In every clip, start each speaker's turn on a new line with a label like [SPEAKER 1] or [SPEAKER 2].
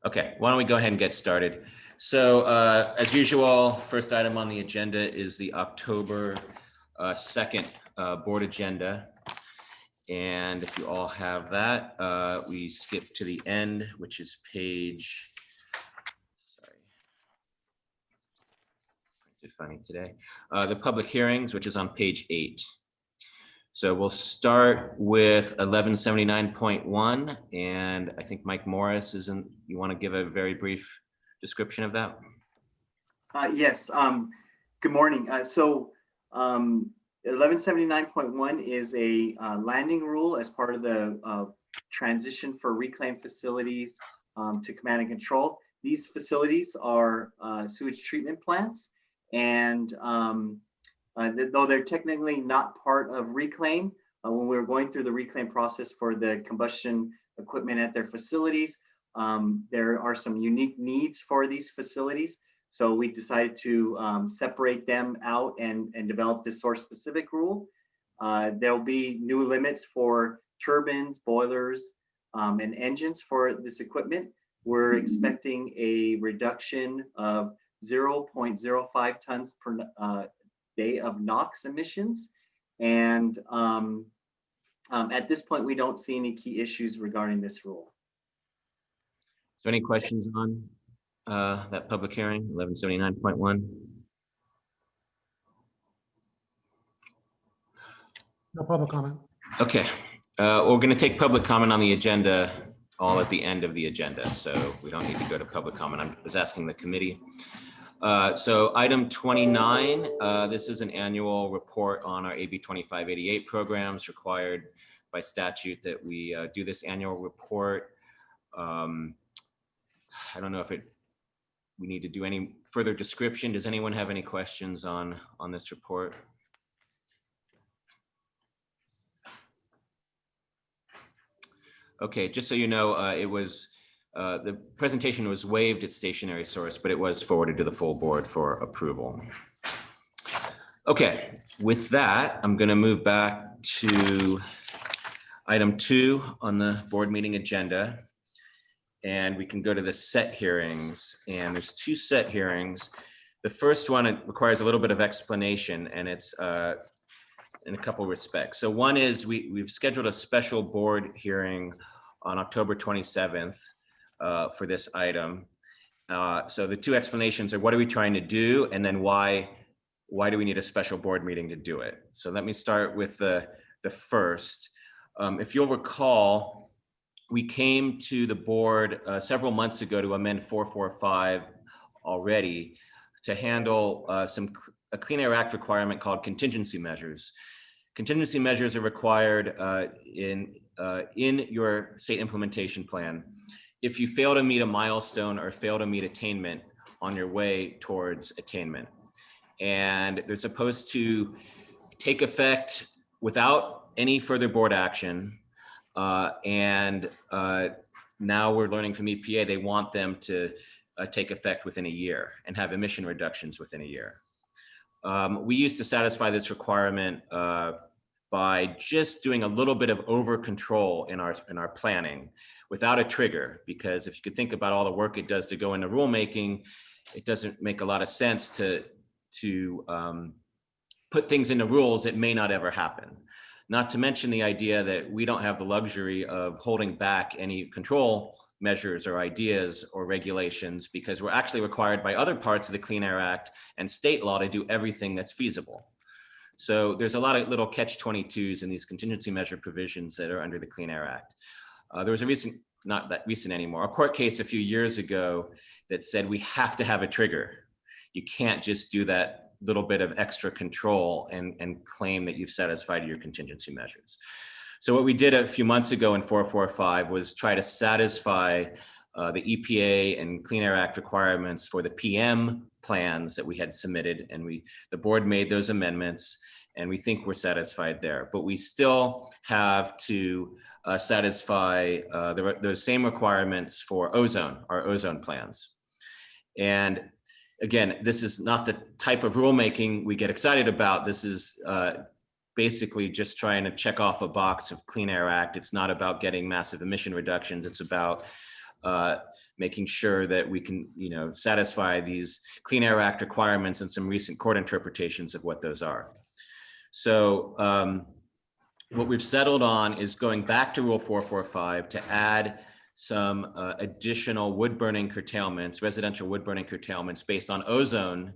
[SPEAKER 1] Okay, why don't we go ahead and get started? So as usual, first item on the agenda is the October 2nd board agenda. And if you all have that, we skip to the end, which is page, sorry, it's funny today, the public hearings, which is on page 8. So we'll start with 1179.1, and I think Mike Morris isn't, you want to give a very brief description of that?
[SPEAKER 2] Yes, good morning. 1179.1 is a landing rule as part of the transition for reclaimed facilities to command and control. These facilities are sewage treatment plants, and though they're technically not part of reclaim, when we were going through the reclaim process for the combustion equipment at their facilities, there are some unique needs for these facilities. So we decided to separate them out and develop this source specific rule. There'll be new limits for turbines, boilers, and engines for this equipment. We're expecting a reduction of 0.05 tons per day of NOx emissions. And at this point, we don't see any key issues regarding this rule.
[SPEAKER 1] So any questions on that public hearing, 1179.1?
[SPEAKER 3] No public comment.
[SPEAKER 1] Okay, we're going to take public comment on the agenda all at the end of the agenda, so we don't need to go to public comment. I was asking the committee. So item 29, this is an annual report on our AB 2588 programs, required by statute that we do this annual report. I don't know if we need to do any further description. Does anyone have any questions on this report? Okay, just so you know, it was the presentation was waived at stationary source, but it was forwarded to the full board for approval. Okay, with that, I'm going to move back to item 2 on the board meeting agenda. And we can go to the set hearings, and there's 2 set hearings. The first one, it requires a little bit of explanation, and it's in a couple of respects. So one is we've scheduled a special board hearing on October 27th for this item. So the 2 explanations are, what are we trying to do? And then why do we need a special board meeting to do it? So let me start with the first. If you'll recall, we came to the board several months ago to amend 445 already to handle a Clean Air Act requirement called contingency measures. Contingency measures are required in your state implementation plan if you fail to meet a milestone or fail to meet attainment on your way towards attainment. And they're supposed to take effect without any further board action. Now we're learning from EPA, they want them to take effect within a year and have emission reductions within a year. We used to satisfy this requirement by just doing a little bit of over control in our planning without a trigger, because if you could think about all the work it does to go into rulemaking, it doesn't make a lot of sense to put things into rules that may not ever happen. Not to mention the idea that we don't have the luxury of holding back any control measures or ideas or regulations, because we're actually required by other parts of the Clean Air Act and state law to do everything that's feasible. So there's a lot of little catch-22s in these contingency measure provisions that are under the Clean Air Act. There was a recent, not that recent anymore, a court case a few years ago that said we have to have a trigger. You can't just do that little bit of extra control and claim that you've satisfied your contingency measures. So what we did a few months ago in 445 was try to satisfy the EPA and Clean Air Act requirements for the PM plans that we had submitted, and the board made those amendments, and we think we're satisfied there. But we still have to satisfy those same requirements for our ozone plans. And again, this is not the type of rulemaking we get excited about. This is basically just trying to check off a box of Clean Air Act. It's not about getting massive emission reductions. It's about making sure that we can, satisfy these Clean Air Act requirements and some recent court interpretations of what those are. So what we've settled on is going back to Rule 445 to add some additional wood burning curtailments, residential wood burning curtailments based on ozone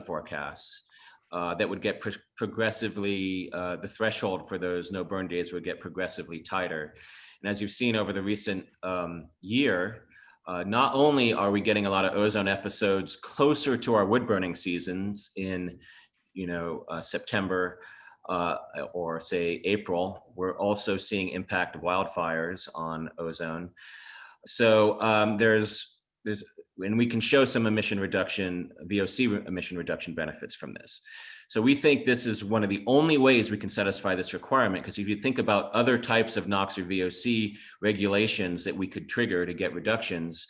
[SPEAKER 1] forecasts that would get progressively, the threshold for those no burn days would get progressively tighter. And as you've seen over the recent year, not only are we getting a lot of ozone episodes closer to our wood burning seasons in September or say April, we're also seeing impact of wildfires on ozone. So and we can show some emission reduction, VOC emission reduction benefits from this. So we think this is one of the only ways we can satisfy this requirement, because if you think about other types of NOx or VOC regulations that we could trigger to get reductions,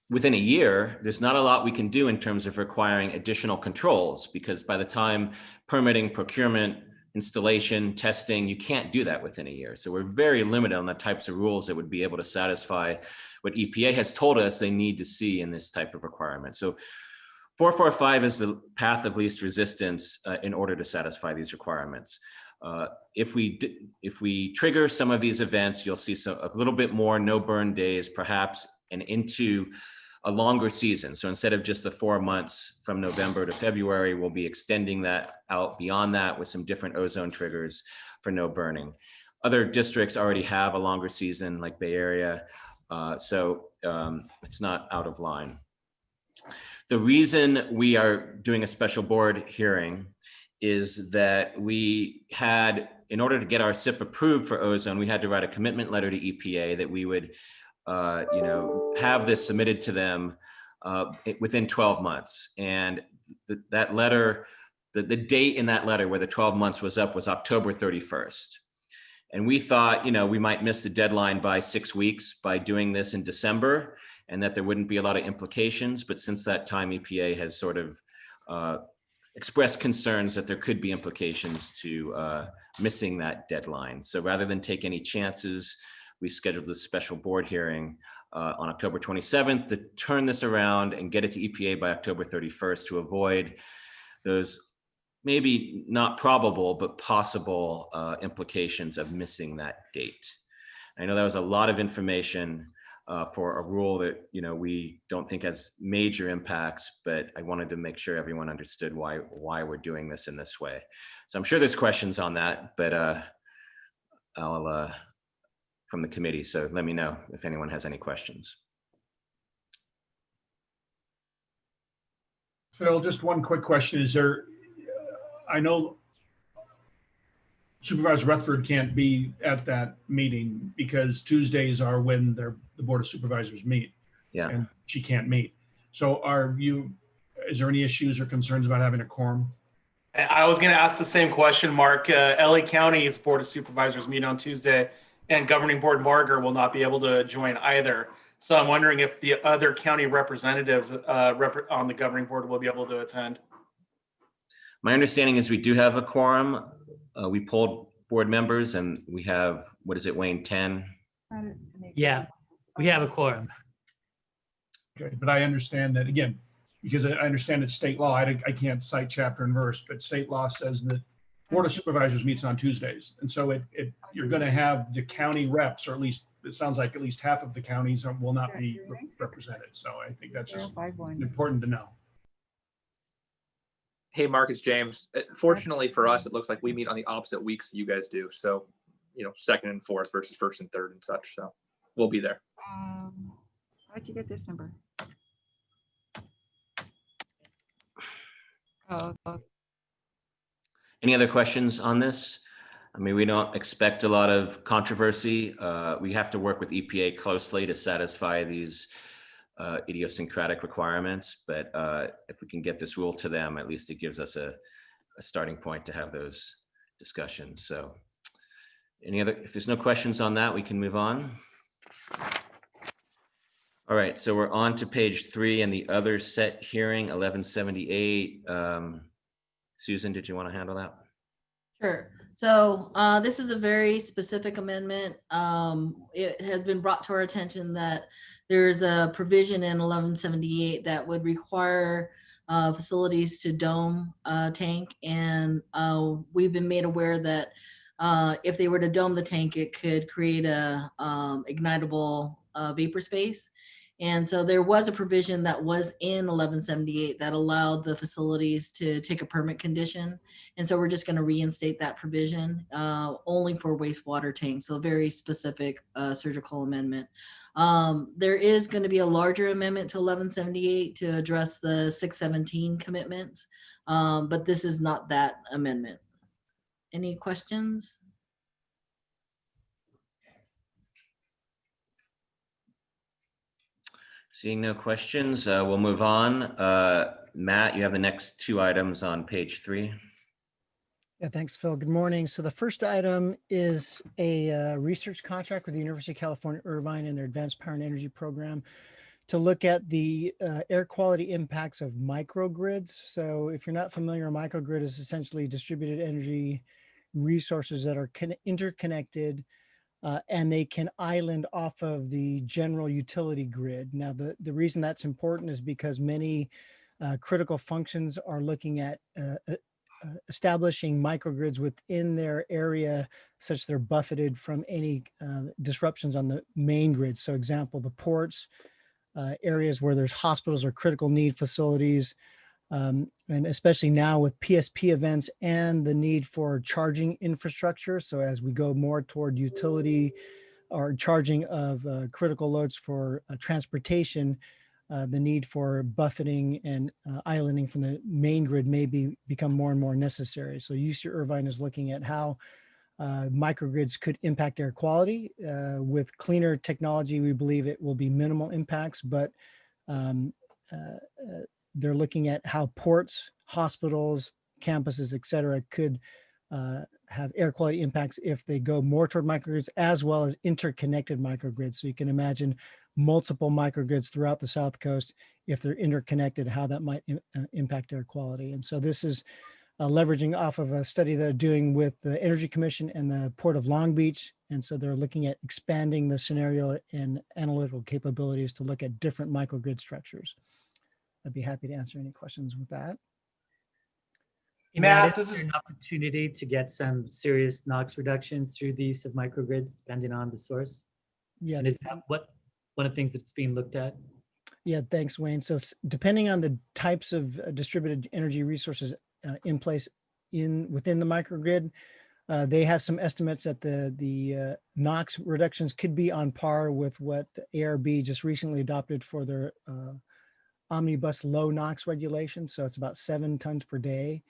[SPEAKER 1] within a year, there's not a lot we can do in terms of requiring additional controls, because by the time permitting, procurement, installation, testing, you can't do that within a year. So we're very limited on the types of rules that would be able to satisfy what EPA has told us they need to see in this type of requirement. So 445 is the path of least resistance in order to satisfy these requirements. If we trigger some of these events, you'll see a little bit more no burn days, perhaps, and into a longer season. So instead of just the 4 months from November to February, we'll be extending that out beyond that with some different ozone triggers for no burning. Other districts already have a longer season, like Bay Area, so it's not out of line. The reason we are doing a special board hearing is that we had, in order to get our SIP approved for ozone, we had to write a commitment letter to EPA that we would have this submitted to them within 12 months. And that letter, the date in that letter where the 12 months was up was October 31st. And we thought, we might miss the deadline by 6 weeks by doing this in December, and that there wouldn't be a lot of implications. But since that time, EPA has sort of expressed concerns that there could be implications to missing that deadline. So rather than take any chances, we scheduled this special board hearing on October 27th to turn this around and get it to EPA by October 31st to avoid those maybe not probable, but possible implications of missing that date. I know that was a lot of information for a rule that we don't think has major impacts, but I wanted to make sure everyone understood why we're doing this in this way. So I'm sure there's questions on that, but I'll from the committee. So let me know if anyone has any questions.
[SPEAKER 4] Phil, just one quick question. Is there, I know Supervisor Rutherford can't be at that meeting because Tuesdays are when the Board of Supervisors meet.
[SPEAKER 1] Yeah.
[SPEAKER 4] And she can't meet. So is there any issues or concerns about having a quorum?
[SPEAKER 5] I was going to ask the same question, Mark. LA County's Board of Supervisors meet on Tuesday, and Governing Board Marger will not be able to join either. So I'm wondering if the other county representatives on the governing board will be able to attend.
[SPEAKER 1] My understanding is we do have a quorum. We polled board members and we have, what is it, Wayne, 10?
[SPEAKER 6] Yeah, we have a quorum.
[SPEAKER 4] Okay, but I understand that, again, because I understand it's state law, I can't cite chapter and verse, but state law says that Board of Supervisors meets on Tuesdays. And so you're going to have the county reps, or at least it sounds like at least half of the counties will not be represented. So I think that's just important to know.
[SPEAKER 7] Hey, Mark, it's James. Fortunately for us, it looks like we meet on the opposite weeks you guys do. So, second and fourth versus first and third and such. So we'll be there.
[SPEAKER 8] How'd you get this number? Oh, okay.
[SPEAKER 1] Any other questions on this? I mean, we don't expect a lot of controversy. We have to work with EPA closely to satisfy these idiosyncratic requirements, but if we can get this rule to them, at least it gives us a starting point to have those discussions. So if there's no questions on that, we can move on. All right, so we're on to page 3 and the other set hearing, 1178. Susan, did you want to handle that?
[SPEAKER 9] Sure. So this is a very specific amendment. It has been brought to our attention that there's a provision in 1178 that would require facilities to dome tank. And we've been made aware that if they were to dome the tank, it could create a ignitable vapor space. And so there was a provision that was in 1178 that allowed the facilities to take a permit condition. And so we're just going to reinstate that provision only for wastewater tanks. So a very specific surgical amendment. There is going to be a larger amendment to 1178 to address the 617 commitments, but this is not that amendment. Any questions?
[SPEAKER 1] Seeing no questions, we'll move on. Matt, you have the next two items on page 3.
[SPEAKER 3] Yeah, thanks, Phil. Good morning. So the first item is a research contract with the University of California, Irvine and their Advanced Power and Energy Program to look at the air quality impacts of microgrids. So if you're not familiar, a microgrid is essentially distributed energy resources that are interconnected and they can island off of the general utility grid. Now, the reason that's important is because many critical functions are looking at establishing microgrids within their area such they're buffeted from any disruptions on the main grid. So example, the ports, areas where there's hospitals or critical need facilities, and especially now with PSP events and the need for charging infrastructure. So as we go more toward utility or charging of critical loads for transportation, the need for buffeting and islanding from the main grid may become more and more necessary. So UC Irvine is looking at how microgrids could impact air quality. With cleaner technology, we believe it will be minimal impacts, but they're looking at how ports, hospitals, campuses, et cetera, could have air quality impacts if they go more toward microgrids as well as interconnected microgrids. So you can imagine multiple microgrids throughout the South Coast, if they're interconnected, how that might impact air quality. And so this is leveraging off of a study they're doing with the Energy Commission and the Port of Long Beach. And so they're looking at expanding the scenario and analytical capabilities to look at different microgrid structures. I'd be happy to answer any questions with that.
[SPEAKER 5] Matt,
[SPEAKER 6] Is there an opportunity to get some serious NOx reductions through the use of microgrids, depending on the source?
[SPEAKER 3] Yeah.
[SPEAKER 6] And is that one of the things that's being looked at?
[SPEAKER 3] Yeah, thanks, Wayne. So depending on the types of distributed energy resources in place within the microgrid, they have some estimates that the NOx reductions could be on par with what ARB just recently adopted for their omnibus low NOx regulation. So it's about 7 tons per day.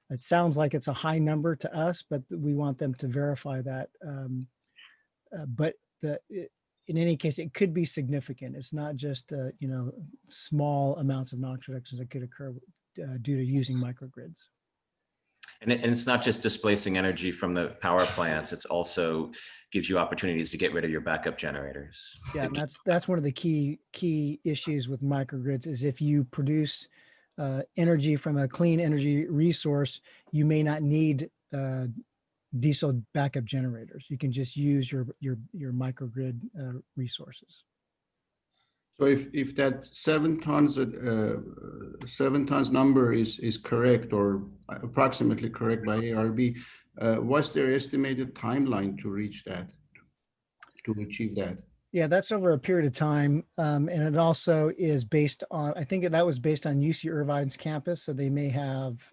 [SPEAKER 3] It sounds like it's a high number to us, but we want them to verify that. But in any case, it could be significant. It's not just small amounts of NOx reductions that could occur due to using microgrids.
[SPEAKER 1] And it's not just displacing energy from the power plants, it's also gives you opportunities to get rid of your backup generators.
[SPEAKER 3] Yeah, and that's one of the key issues with microgrids is if you produce energy from a clean energy resource, you may not need diesel backup generators. You can just use your microgrid resources.
[SPEAKER 10] So if that 7 tons 7 tons number is correct or approximately correct by ARB, what's their estimated timeline to reach that, to achieve that?
[SPEAKER 3] Yeah, that's over a period of time. And it also is based on, I think that was based on UC Irvine's campus. So they may have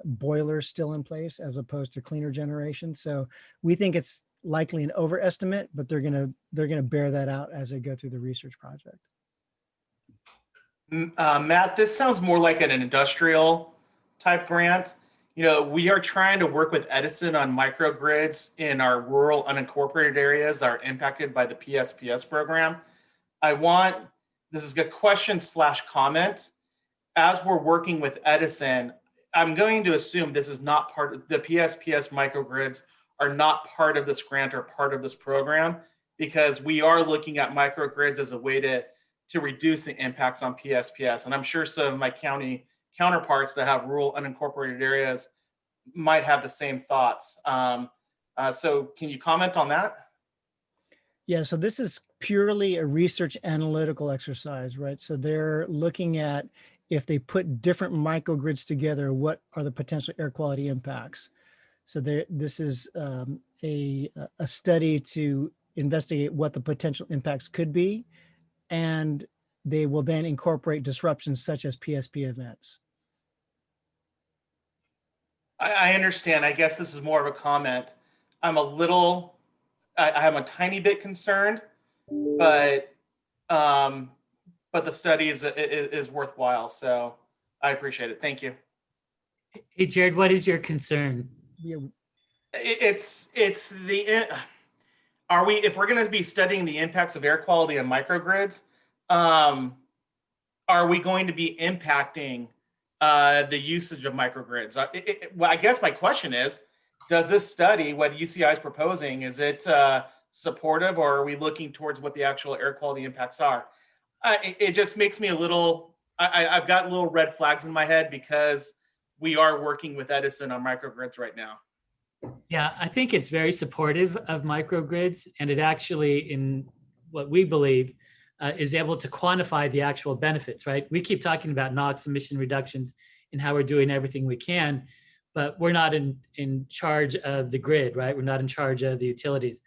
[SPEAKER 3] boilers still in place as opposed to cleaner generation. So we think it's likely an overestimate, but they're gonna bear that out as they go through the research project.
[SPEAKER 5] Matt, this sounds more like an industrial type grant. You know, we are trying to work with Edison on microgrids in our rural unincorporated areas that are impacted by the PSPS program. This is a question / comment. As we're working with Edison, I'm going to assume this is not part of the PSPS microgrids are not part of this grant or part of this program, because we are looking at microgrids as a way to reduce the impacts on PSPS. And I'm sure some of my county counterparts that have rural unincorporated areas might have the same thoughts. So can you comment on that?
[SPEAKER 3] Yeah, so this is purely a research analytical exercise, right? So they're looking at if they put different microgrids together, what are the potential air quality impacts? So this is a study to investigate what the potential impacts could be, and they will then incorporate disruptions such as PSP events.
[SPEAKER 5] I understand. I guess this is more of a comment. I'm a little, I am a tiny bit concerned, but the study is worthwhile. So I appreciate it. Thank you.
[SPEAKER 6] Hey, Jared, what is your concern?
[SPEAKER 3] Yeah,
[SPEAKER 5] It's the, are we, if we're going to be studying the impacts of air quality on microgrids, are we going to be impacting the usage of microgrids? Well, I guess my question is, does this study, what UCI is proposing, is it supportive, or are we looking towards what the actual air quality impacts are? It just makes me a little, I've got little red flags in my head because we are working with Edison on microgrids right now.
[SPEAKER 6] Yeah, I think it's very supportive of microgrids, and it actually, in what we believe, is able to quantify the actual benefits, right? We keep talking about NOx emission reductions and how we're doing everything we can, but we're not in charge of the grid, right? We're not in charge of the utilities.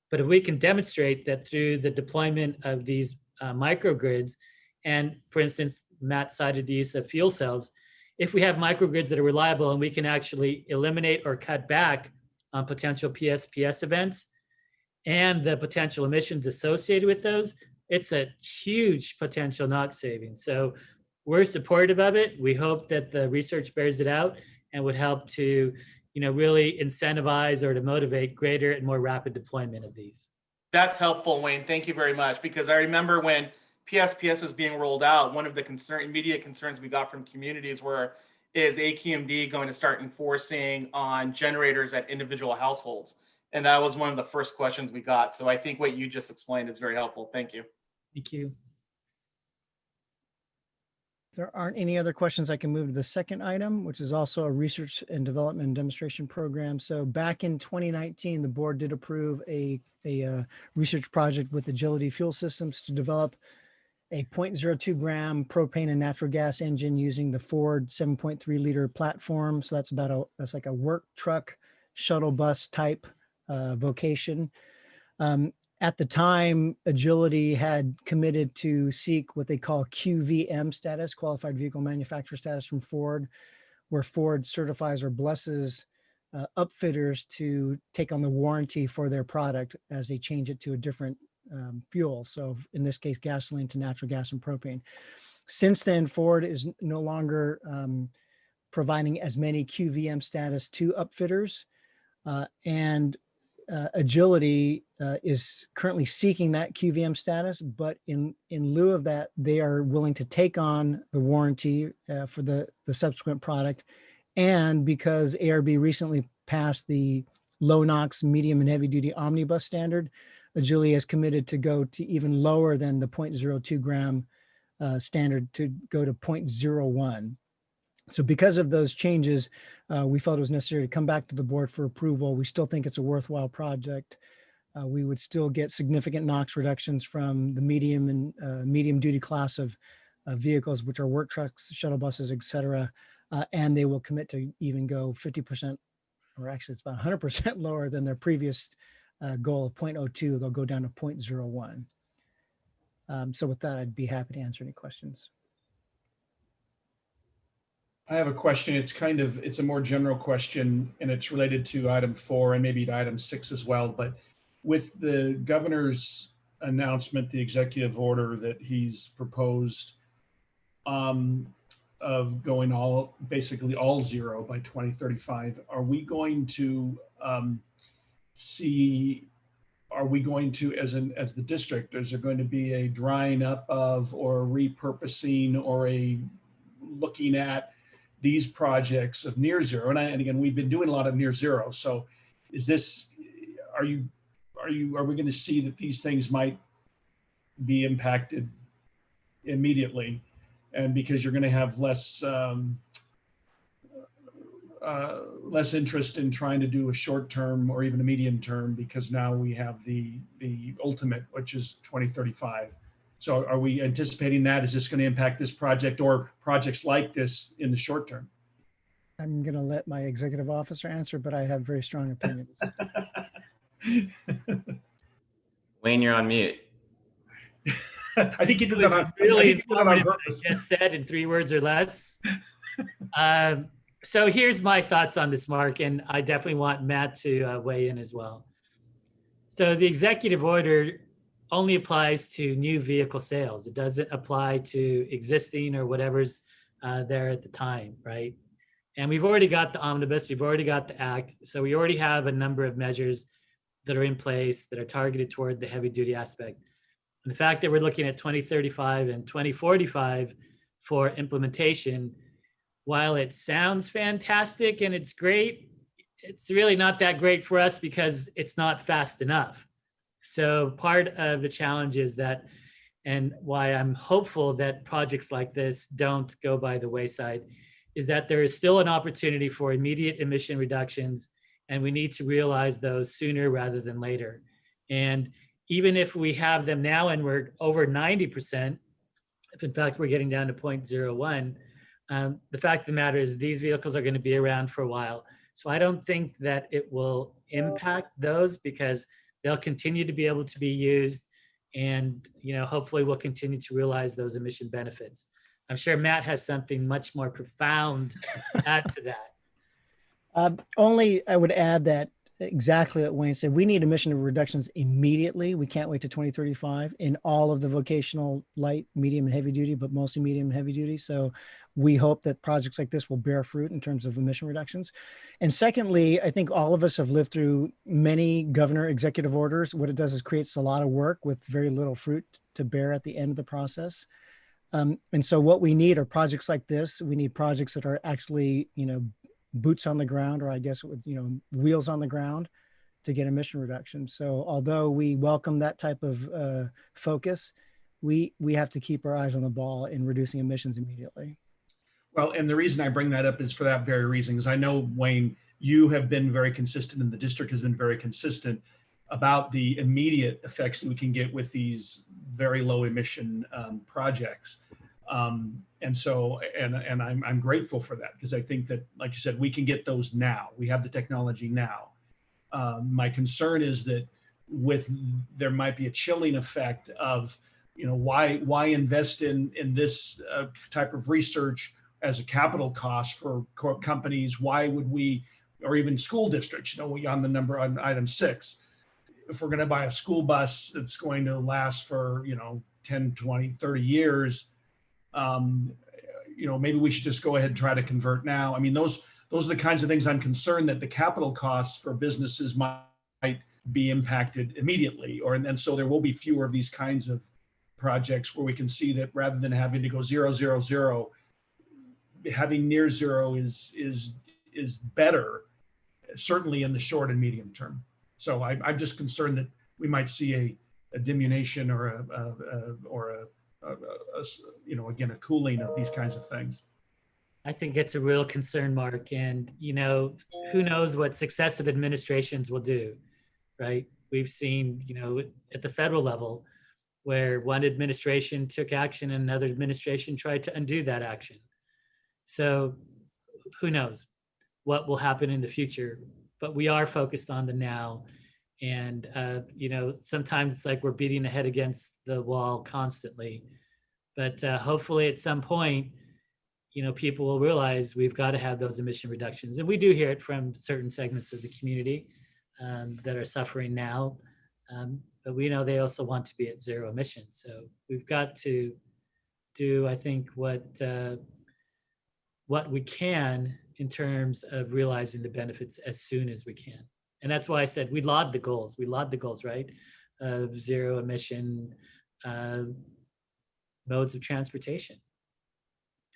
[SPEAKER 6] But if we can demonstrate that through the deployment of these microgrids, and for instance, Matt cited the use of fuel cells, if we have microgrids that are reliable and we can actually eliminate or cut back on potential PSPS events and the potential emissions associated with those, it's a huge potential NOx savings. So we're supportive of it. We hope that the research bears it out and would help to, really incentivize or to motivate greater and more rapid deployment of these.
[SPEAKER 5] That's helpful, Wayne. Thank you very much. Because I remember when PSPS was being rolled out, one of the immediate concerns we got from communities is AQMD going to start enforcing on generators at individual households? And that was one of the first questions we got. So I think what you just explained is very helpful. Thank you.
[SPEAKER 6] Thank you.
[SPEAKER 3] If there aren't any other questions, I can move to the second item, which is also a research and development and demonstration program. So back in 2019, the board did approve a research project with Agility Fuel Systems to develop a 0.02 gram propane and natural gas engine using the Ford 7.3 liter platform. So that's like a work truck shuttle bus type vocation. At the time, Agility had committed to seek what they call QVM status, qualified vehicle manufacturer status, from Ford, where Ford certifies or blesses upfitters to take on the warranty for their product as they change it to a different fuel. So in this case, gasoline to natural gas and propane. Since then, Ford is no longer providing as many QVM status to upfitters, and Agility is currently seeking that QVM status, but in lieu of that, they are willing to take on the warranty for the subsequent product. And because ARB recently passed the low NOx, medium and heavy duty omnibus standard, Agility has committed to go to even lower than the 0.02 gram standard, to go to 0.01. So because of those changes, we felt it was necessary to come back to the board for approval. We still think it's a worthwhile project. We would still get significant NOx reductions from the medium and medium duty class of vehicles, which are work trucks, shuttle buses, et cetera. And they will commit to even go 50%, or actually it's about 100% lower than their previous goal of 0.02. They'll go down to 0.01. So with that, I'd be happy to answer any questions.
[SPEAKER 4] I have a question. It's a more general question, and it's related to item 4 and maybe to item 6 as well. But with the governor's announcement, the executive order that he's proposed of going basically all zero by 2035, are we going to as the district, is there going to be a drying up of, or repurposing, or a looking at these projects of near zero? And again, we've been doing a lot of near zero. So are we going to see that these things might be impacted immediately? And because you're going to have less less interest in trying to do a short term or even a medium term, because now we have the ultimate, which is 2035. So are we anticipating that? Is this going to impact this project or projects like this in the short term?
[SPEAKER 3] I'm going to let my executive officer answer, but I have very strong opinions.
[SPEAKER 1] Wayne, you're on mute.
[SPEAKER 4] I think you did
[SPEAKER 6] It
[SPEAKER 4] that
[SPEAKER 6] was
[SPEAKER 4] on,
[SPEAKER 6] really
[SPEAKER 4] I think you did that on
[SPEAKER 6] informative what
[SPEAKER 4] purpose.
[SPEAKER 6] I just said in 3 words or less. So here's my thoughts on this, Mark, and I definitely want Matt to weigh in as well. So the executive order only applies to new vehicle sales. It doesn't apply to existing or whatever's there at the time, right? And we've already got the omnibus, we've already got the act. So we already have a number of measures that are in place that are targeted toward the heavy duty aspect. And the fact that we're looking at 2035 and 2045 for implementation, while it sounds fantastic and it's great, it's really not that great for us because it's not fast enough. So part of the challenge is that, and why I'm hopeful that projects like this don't go by the wayside, is that there is still an opportunity for immediate emission reductions, and we need to realize those sooner rather than later. And even if we have them now and we're over 90%, if in fact we're getting down to 0.01, the fact of the matter is these vehicles are going to be around for a while. So I don't think that it will impact those because they'll continue to be able to be used, and hopefully we'll continue to realize those emission benefits. I'm sure Matt has something much more profound to add to that.
[SPEAKER 3] Only I would add that exactly what Wayne said. We need emission reductions immediately. We can't wait to 2035 in all of the vocational light, medium, and heavy duty, but mostly medium and heavy duty. So we hope that projects like this will bear fruit in terms of emission reductions. And secondly, I think all of us have lived through many governor executive orders. What it does is creates a lot of work with very little fruit to bear at the end of the process. And so what we need are projects like this. We need projects that are actually, boots on the ground, or I guess, wheels on the ground to get emission reduction. So although we welcome that type of focus, we have to keep our eyes on the ball in reducing emissions immediately.
[SPEAKER 4] Well, and the reason I bring that up is for that very reason, because I know, Wayne, you have been very consistent and the district has been very consistent about the immediate effects that we can get with these very low emission projects. And so, and I'm grateful for that, because I think that, like you said, we can get those now. We have the technology now. My concern is that there might be a chilling effect of, why invest in this type of research as a capital cost for companies? Why would we, or even school districts, on the number on item 6, if we're going to buy a school bus that's going to last for, 10, 20, 30 years, maybe we should just go ahead and try to convert now. I mean, those are the kinds of things I'm concerned that the capital costs for businesses might be impacted immediately, and so there will be fewer of these kinds of projects where we can see that rather than having to go 0, 0, 0, having near zero is better, certainly in the short and medium term. So I'm just concerned that we might see a diminution or again, a cooling of these kinds of things.
[SPEAKER 6] I think it's a real concern, Mark. And, who knows what successive administrations will do, right? We've seen, at the federal level, where one administration took action and another administration tried to undo that action. So who knows what will happen in the future, but we are focused on the now. And, sometimes it's like we're beating the head against the wall constantly. But hopefully at some point, people will realize we've got to have those emission reductions. And we do hear it from certain segments of the community that are suffering now. But we know they also want to be at zero emissions. So we've got to do, I think, what we can in terms of realizing the benefits as soon as we can. And that's why I said we laud the goals. We laud the goals, right? Of zero emission modes of transportation.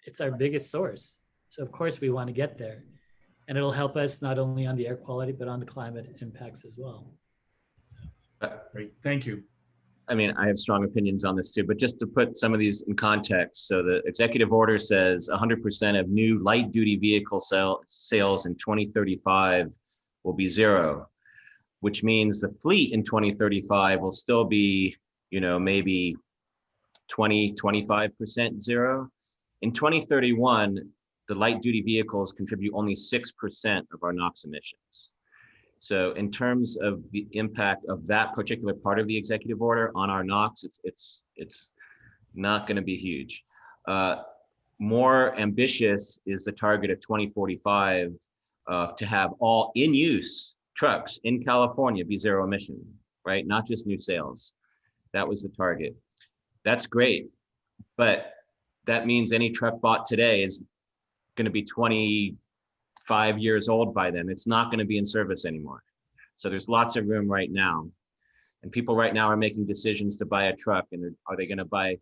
[SPEAKER 6] It's our biggest source. So of course we want to get there. And it'll help us not only on the air quality, but on the climate impacts as well.
[SPEAKER 4] Great, thank you.
[SPEAKER 1] I mean, I have strong opinions on this too, but just to put some of these in context. So the executive order says 100% of new light duty vehicle sales in 2035 will be zero, which means the fleet in 2035 will still be, maybe 25% zero. In 2031, the light duty vehicles contribute only 6% of our NOx emissions. So in terms of the impact of that particular part of the executive order on our NOx, it's not going to be huge. More ambitious is the target of 2045 to have all in-use trucks in California be zero emission, right? Not just new sales. That was the target. That's great, but that means any truck bought today is going to be 25 years old by then. It's not going to be in service anymore. So there's lots of room right now. And people right now are making decisions to buy a truck. And are they going to buy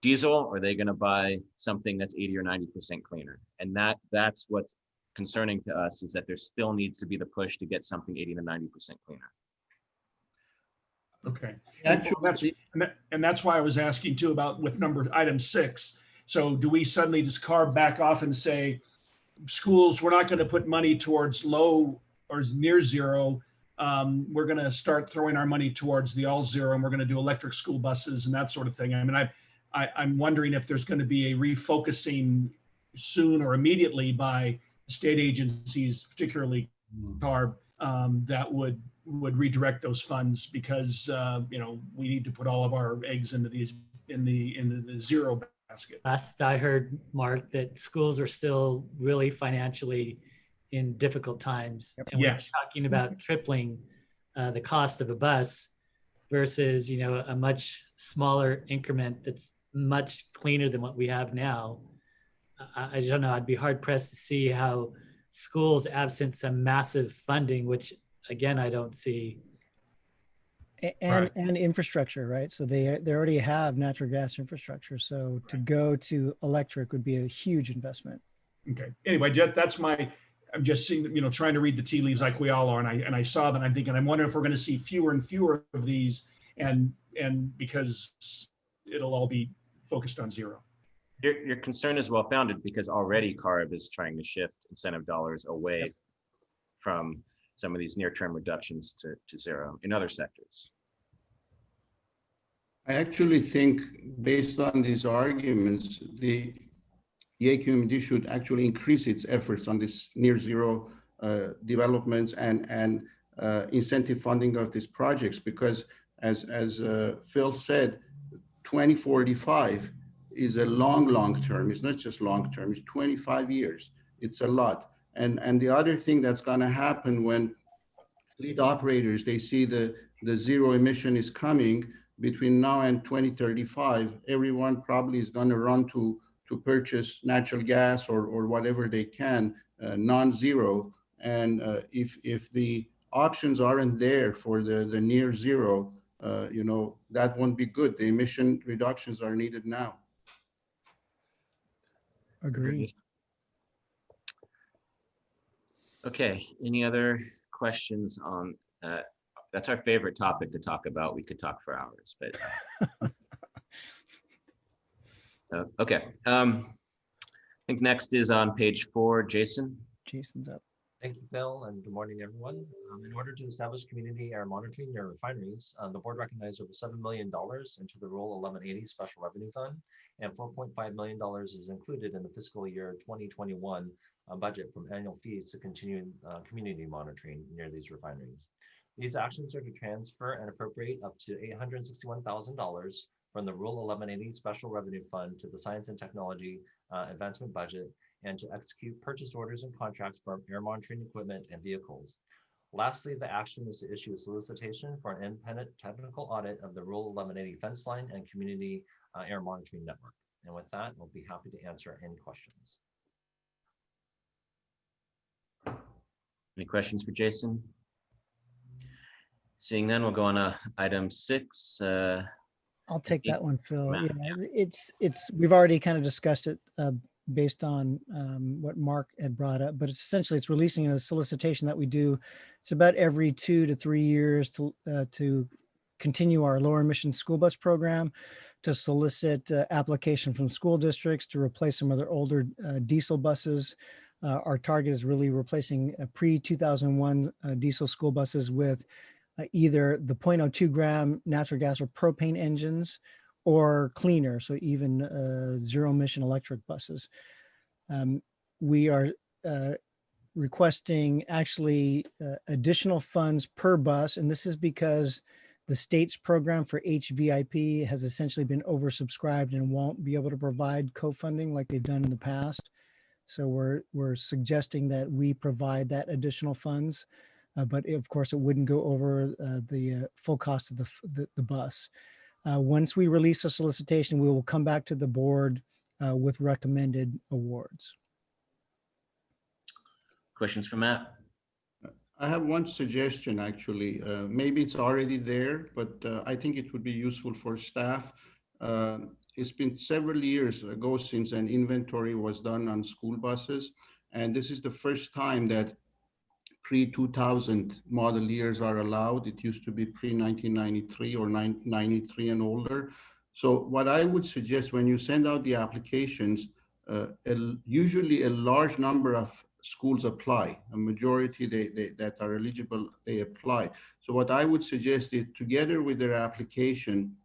[SPEAKER 1] diesel or are they going to buy something that's 80 or 90% cleaner? And that's what's concerning to us, is that there still needs to be the push to get something 80 to 90% cleaner.
[SPEAKER 4] Okay.
[SPEAKER 10] Actually,
[SPEAKER 4] And that's why I was asking too about with item 6. So do we suddenly just carve back off and say, schools, we're not going to put money towards low or near zero. We're going to start throwing our money towards the all zero, and we're going to do electric school buses and that sort of thing. I mean, I'm wondering if there's going to be a refocusing soon or immediately by state agencies, particularly CARB, that would redirect those funds, because we need to put all of our eggs into the zero basket.
[SPEAKER 6] Last I heard, Mark, that schools are still really financially in difficult times. And we're
[SPEAKER 4] Yes.
[SPEAKER 6] talking about tripling the cost of a bus versus, a much smaller increment that's much cleaner than what we have now. I don't know. I'd be hard pressed to see how schools, absent some massive funding, which again, I don't see.
[SPEAKER 3] And infrastructure, right? So they already have natural gas infrastructure. So to go to electric would be a huge investment.
[SPEAKER 4] Okay. Anyway, I'm just seeing, trying to read the tea leaves like we all are. And I saw that. I'm thinking, I'm wondering if we're going to see fewer and fewer of these, and because it'll all be focused on zero.
[SPEAKER 1] Your concern is well founded, because already CARB is trying to shift incentive dollars away from some of these near-term reductions to zero in other sectors.
[SPEAKER 10] I actually think, based on these arguments, the AQMD should actually increase its efforts on this near zero developments and incentive funding of these projects, because as Phil said, 2045 is a long term. It's not just long term, it's 25 years. It's a lot. And the other thing that's going to happen when fleet operators, they see the zero emission is coming between now and 2035, everyone probably is going to run to purchase natural gas or whatever they can, non-zero. And if the options aren't there for the near zero, that won't be good. The emission reductions are needed now.
[SPEAKER 3] Agreed.
[SPEAKER 1] Okay, any other questions on that? That's our favorite topic to talk about. We could talk for hours, but okay. I think next is on page 4, Jason.
[SPEAKER 3] Jason's up.
[SPEAKER 11] Thank you, Phil, and good morning, everyone. In order to establish community air monitoring near refineries, the board recognized over $7 million into the Rule 1180 Special Revenue Fund, and $4.5 million is included in the fiscal year 2021 budget from annual fees to continue community monitoring near these refineries. These actions are to transfer and appropriate up to $861,000 from the Rule 1180 Special Revenue Fund to the Science and Technology Advancement Budget, and to execute purchase orders and contracts for air monitoring equipment and vehicles. Lastly, the action is to issue a solicitation for an independent technical audit of the Rule 1180 fence line and community air monitoring network. And with that, we'll be happy to answer any questions.
[SPEAKER 1] Any questions for Jason? Seeing none, we'll go on to item 6.
[SPEAKER 3] I'll take that one, Phil. Yeah, we've already kind of discussed it based on what Mark had brought up, but it's releasing a solicitation that we do. It's about every 2 to 3 years to continue our lower emission school bus program, to solicit application from school districts to replace some of their older diesel buses. Our target is really replacing pre-2001 diesel school buses with either the 0.02 gram natural gas or propane engines or cleaner, so even zero emission electric buses. We are requesting actually additional funds per bus, and this is because the state's program for HVIP has essentially been oversubscribed and won't be able to provide co-funding like they've done in the past. So we're suggesting that we provide that additional funds, but of course it wouldn't go over the full cost of the bus. Once we release a solicitation, we will come back to the board with recommended awards.
[SPEAKER 1] Questions for Matt?
[SPEAKER 10] I have one suggestion, actually. Maybe it's already there, but I think it would be useful for staff. It's been several years ago since an inventory was done on school buses. And this is the first time that pre-2000 model years are allowed. It used to be pre-1993 or 93 and older. So what I would suggest when you send out the applications, usually a large number of schools apply. A majority that are eligible, they apply. So what I would suggest is, together with their application,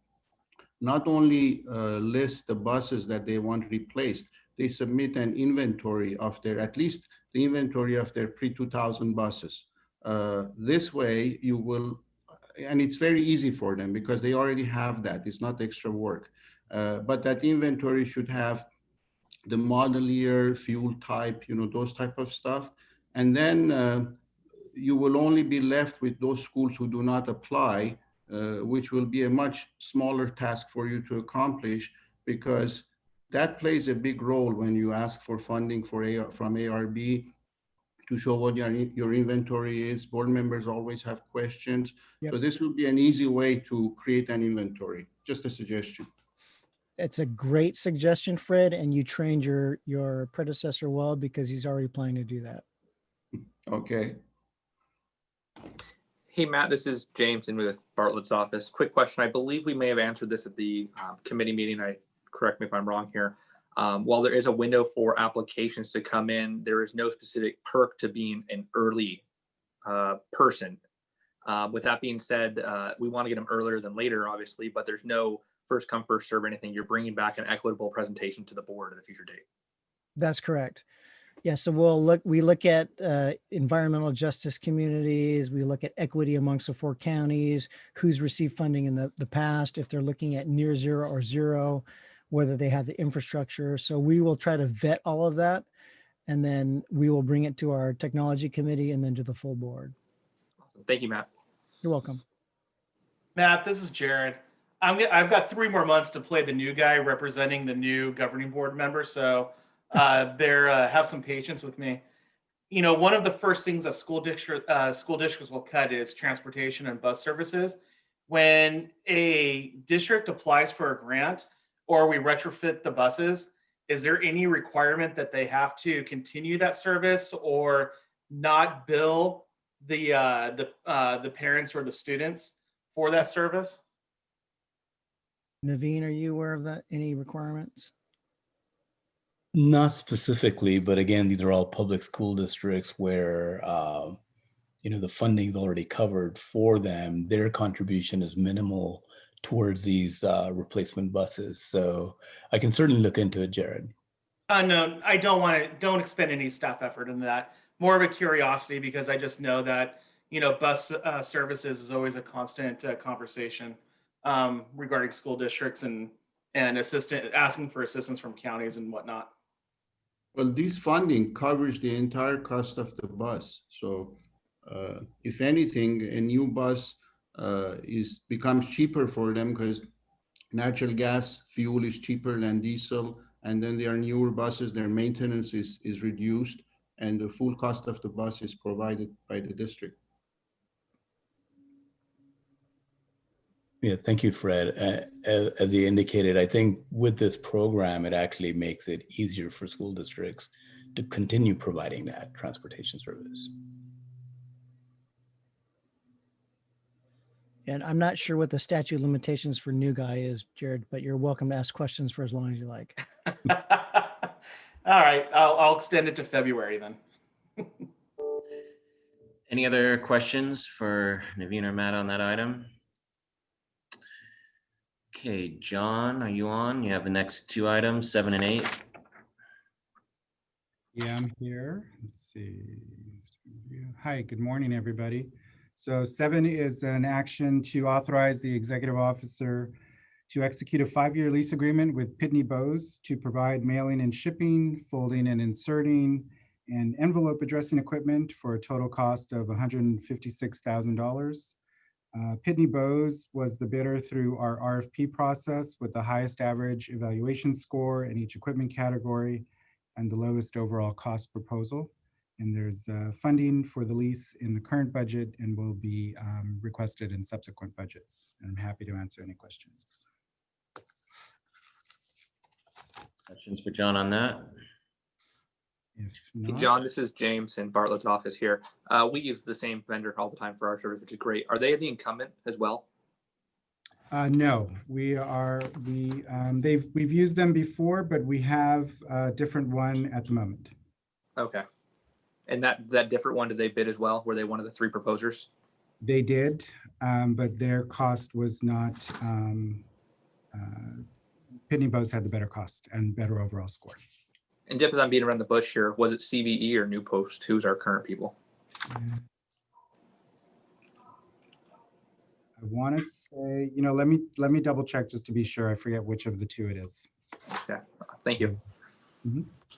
[SPEAKER 10] not only list the buses that they want replaced, they submit an inventory of their, at least the inventory of their pre-2000 buses. This way you will, and it's very easy for them because they already have that. It's not extra work. But that inventory should have the model year, fuel type, those type of stuff. And then you will only be left with those schools who do not apply, which will be a much smaller task for you to accomplish, because that plays a big role when you ask for funding from ARB to show what your inventory is. Board members always have questions. Yep. So this will be an easy way to create an inventory. Just a suggestion.
[SPEAKER 3] It's a great suggestion, Fred, and you trained your predecessor well, because he's already planning to do that.
[SPEAKER 10] Okay.
[SPEAKER 7] Hey, Matt, this is James in with Bartlett's office. Quick question. I believe we may have answered this at the committee meeting. Correct me if I'm wrong here. While there is a window for applications to come in, there is no specific perk to being an early person. With that being said, we want to get them earlier than later, obviously, but there's no first come, first serve or anything. You're bringing back an equitable presentation to the board at a future date.
[SPEAKER 3] That's correct. Yeah, so we look at environmental justice communities, we look at equity amongst the 4 counties, who's received funding in the past, if they're looking at near zero or zero, whether they have the infrastructure. So we will try to vet all of that, and then we will bring it to our technology committee and then to the full board.
[SPEAKER 7] Awesome. Thank you, Matt.
[SPEAKER 3] You're welcome.
[SPEAKER 5] Matt, this is Jared. I've got 3 more months to play the new guy representing the new governing board member. So have some patience with me. One of the first things that school districts will cut is transportation and bus services. When a district applies for a grant or we retrofit the buses, is there any requirement that they have to continue that service or not bill the parents or the students for that service?
[SPEAKER 3] Naveen, are you aware of that? Any requirements?
[SPEAKER 12] Not specifically, but again, these are all public school districts where, the funding is already covered for them. Their contribution is minimal towards these replacement buses. So I can certainly look into it, Jared.
[SPEAKER 5] No, I don't expend any staff effort in that. More of a curiosity, because I just know that, bus services is always a constant conversation regarding school districts and asking for assistance from counties and whatnot.
[SPEAKER 10] Well, this funding covers the entire cost of the bus. So if anything, a new bus becomes cheaper for them because natural gas fuel is cheaper than diesel. And then there are newer buses, their maintenance is reduced, and the full cost of the bus is provided by the district.
[SPEAKER 12] Yeah, thank you, Fred. As you indicated, I think with this program, it actually makes it easier for school districts to continue providing that transportation service.
[SPEAKER 3] And I'm not sure what the statute of limitations for new guy is, Jared, but you're welcome to ask questions for as long as you like.
[SPEAKER 5] All right, I'll extend it to February then.
[SPEAKER 1] Any other questions for Naveen or Matt on that item? Okay, John, are you on? You have the next two items, 7 and 8.
[SPEAKER 13] Yeah, I'm here. Let's see. Hi, good morning, everybody. So 7 is an action to authorize the executive officer to execute a 5-year lease agreement with Pitney Bowes to provide mailing and shipping, folding and inserting, and envelope addressing equipment for a total cost of $156,000. Pitney Bowes was the bidder through our RFP process with the highest average evaluation score in each equipment category and the lowest overall cost proposal. And there's funding for the lease in the current budget and will be requested in subsequent budgets. And I'm happy to answer any questions.
[SPEAKER 1] Questions for John on that?
[SPEAKER 13] If
[SPEAKER 7] Hey,
[SPEAKER 13] not,
[SPEAKER 7] John, this is James in Bartlett's office here. We use the same vendor all the time for our service, which is great. Are they the incumbent as well?
[SPEAKER 13] no, we've used them before, but we have a different one at the moment.
[SPEAKER 7] Okay. And that different one, did they bid as well? Were they one of the 3 proposers?
[SPEAKER 13] They did, but their cost was not, Pitney Bowes had the better cost and better overall score.
[SPEAKER 7] And just as I'm beating around the bush here, was it CVE or New Post? Who's our current people?
[SPEAKER 13] I want to say, let me double check just to be sure. I forget which of the 2 it is.
[SPEAKER 7] Okay, thank you.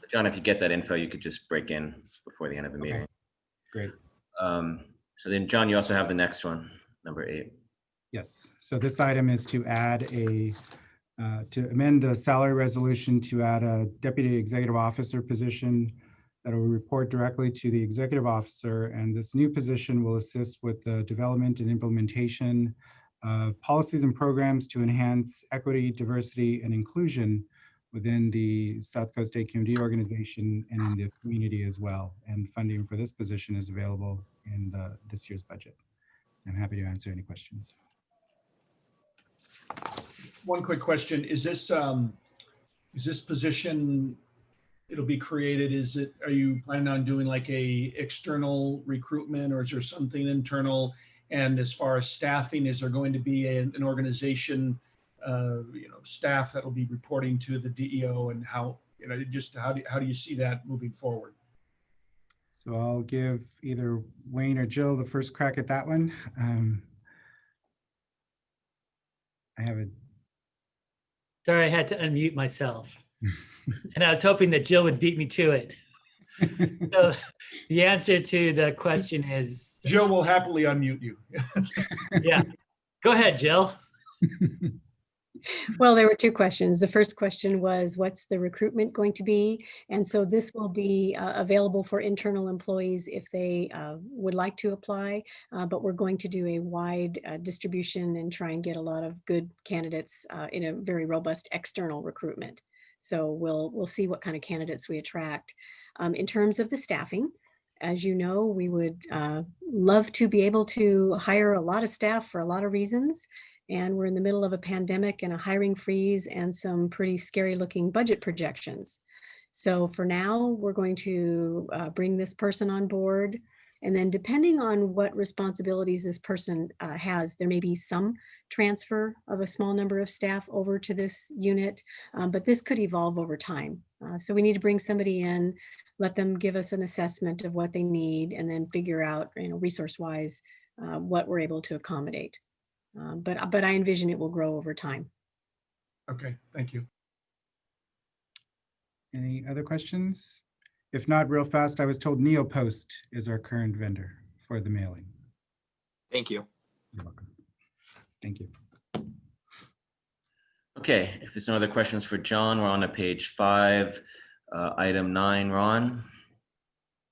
[SPEAKER 1] John, if you get that info, you could just break in before the end of the meeting.
[SPEAKER 13] Great.
[SPEAKER 1] So then, John, you also have the next one, number 8.
[SPEAKER 13] Yes. So this item is to add to amend the salary resolution to add a deputy executive officer position that will report directly to the executive officer. And this new position will assist with the development and implementation of policies and programs to enhance equity, diversity, and inclusion within the South Coast AQMD organization and in the community as well. And funding for this position is available in this year's budget. I'm happy to answer any questions.
[SPEAKER 4] One quick question, is this position, it'll be created, are you planning on doing like a external recruitment, or is there something internal? And as far as staffing, is there going to be an organization, staff that will be reporting to the DEO, and how do you see that moving forward?
[SPEAKER 13] So I'll give either Wayne or Jill the first crack at that one. I have a.
[SPEAKER 6] Sorry, I had to unmute myself. And I was hoping that Jill would beat me to it. So the answer to the question is...
[SPEAKER 4] Jill will happily unmute you.
[SPEAKER 6] Yeah. Go ahead, Jill.
[SPEAKER 14] Well, there were 2 questions. The first question was, what's the recruitment going to be? And so this will be available for internal employees if they would like to apply, but we're going to do a wide distribution and try and get a lot of good candidates in a very robust external recruitment. So we'll see what kind of candidates we attract. In terms of the staffing, as you know, we would love to be able to hire a lot of staff for a lot of reasons. And we're in the middle of a pandemic and a hiring freeze and some pretty scary looking budget projections. So for now, we're going to bring this person on board. And then depending on what responsibilities this person has, there may be some transfer of a small number of staff over to this unit, but this could evolve over time. So we need to bring somebody in, let them give us an assessment of what they need, and then figure out, resource-wise, what we're able to accommodate. But I envision it will grow over time.
[SPEAKER 4] Okay, thank you.
[SPEAKER 13] Any other questions? If not, real fast, I was told NeoPost is our current vendor for the mailing.
[SPEAKER 7] Thank you.
[SPEAKER 13] You're welcome. Thank you.
[SPEAKER 1] Okay, if there's no other questions for John, we're on to page 5, item 9, Ron.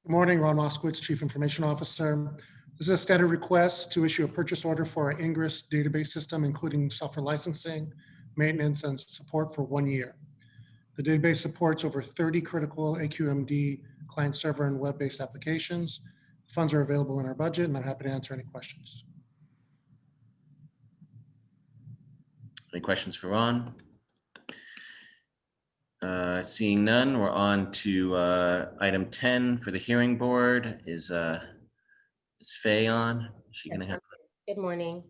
[SPEAKER 15] Good morning, Ron Moskowitz, Chief Information Officer. This is a standard request to issue a purchase order for our Ingress database system, including software licensing, maintenance, and support for 1 year. The database supports over 30 critical AQMD client server and web-based applications. Funds are available in our budget, and I'm happy to answer any questions.
[SPEAKER 1] Any questions for Ron? Seeing none, we're on to item 10 for the hearing board. Is Faye on? Is she gonna have?
[SPEAKER 16] Good morning.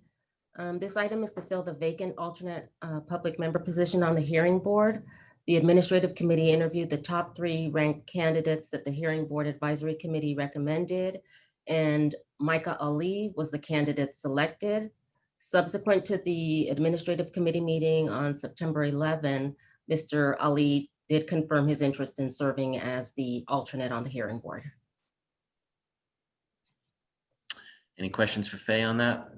[SPEAKER 16] This item is to fill the vacant alternate public member position on the hearing board. The administrative committee interviewed the top 3 ranked candidates that the hearing board advisory committee recommended, and Micah Ali was the candidate selected. Subsequent to the administrative committee meeting on September 11, Mr. Ali did confirm his interest in serving as the alternate on the hearing board.
[SPEAKER 1] Any questions for Faye on that?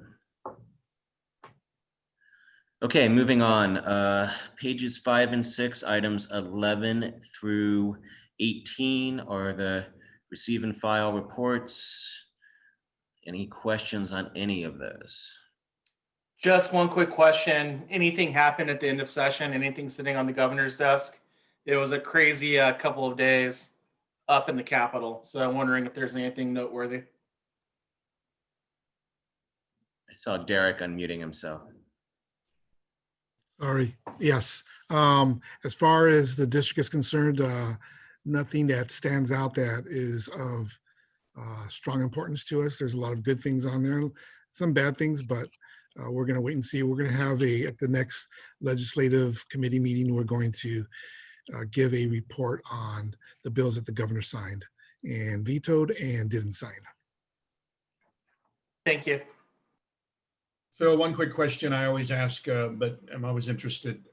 [SPEAKER 1] Okay, moving on. Pages 5 and 6, items 11 through 18 are the receive and file reports. Any questions on any of those?
[SPEAKER 5] Just one quick question. Anything happened at the end of session? Anything sitting on the governor's desk? It was a crazy couple of days up in the Capitol. So I'm wondering if there's anything noteworthy.
[SPEAKER 1] I saw Derek unmuting himself.
[SPEAKER 17] Sorry. Yes. As far as the district is concerned, nothing that stands out that is of strong importance to us. There's a lot of good things on there, some bad things, but we're going to wait and see. We're going to have at the next legislative committee meeting, we're going to give a report on the bills that the governor signed and vetoed and didn't sign.
[SPEAKER 5] Thank you.
[SPEAKER 4] So one quick question I always ask, but I'm always interested.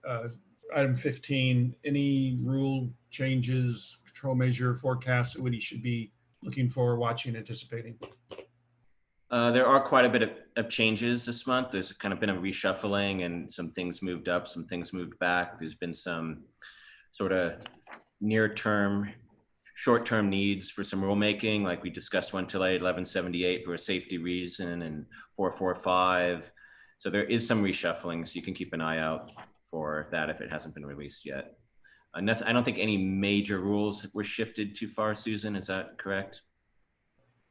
[SPEAKER 4] Item 15, any rule changes, control measure, forecasts that we should be looking for, watching, anticipating?
[SPEAKER 1] There are quite a bit of changes this month. There's kind of been a reshuffling and some things moved up, some things moved back. There's been some sort of near-term, short-term needs for some rulemaking, like we discussed one today, 1178 for a safety reason and 445. So there is some reshuffling, so you can keep an eye out for that if it hasn't been released yet. I don't think any major rules were shifted too far, Susan, is that correct?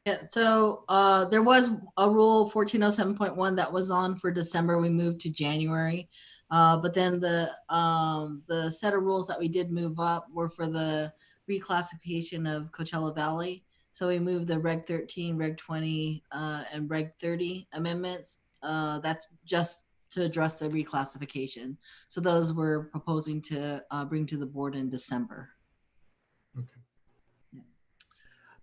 [SPEAKER 9] Yeah, so there was a rule 1407.1 that was on for December. We moved to January. But then the set of rules that we did move up were for the reclassification of Coachella Valley. So we moved the Reg 13, Reg 20, and Reg 30 amendments. That's just to address the reclassification. So those we're proposing to bring to the board in December.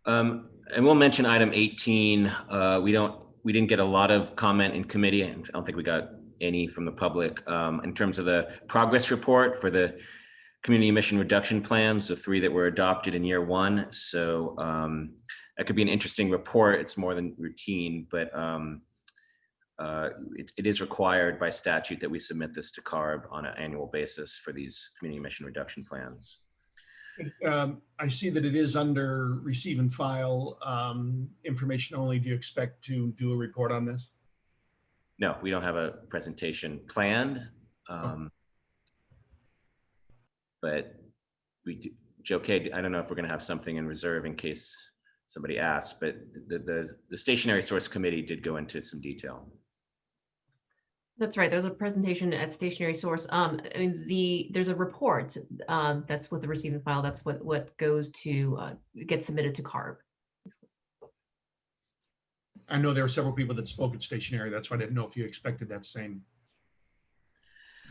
[SPEAKER 1] And we'll mention item 18. We didn't get a lot of comment in committee. I don't think we got any from the public in terms of the progress report for the community emission reduction plans, the 3 that were adopted in year 1. So that could be an interesting report. It's more than routine, but it is required by statute that we submit this to CARB on an annual basis for these community emission reduction plans.
[SPEAKER 4] I see that it is under receive and file information only. Do you expect to do a report on this?
[SPEAKER 1] No, we don't have a presentation planned. But we do, Joe K, I don't know if we're going to have something in reserve in case somebody asks, but the stationary source committee did go into some detail.
[SPEAKER 18] That's right. There's a presentation at Stationary Source. I mean, there's a report that's with the receive and file. That's what goes to get submitted to CARB.
[SPEAKER 4] I know there were several people that spoke at Stationary. That's why I didn't know if you expected that same.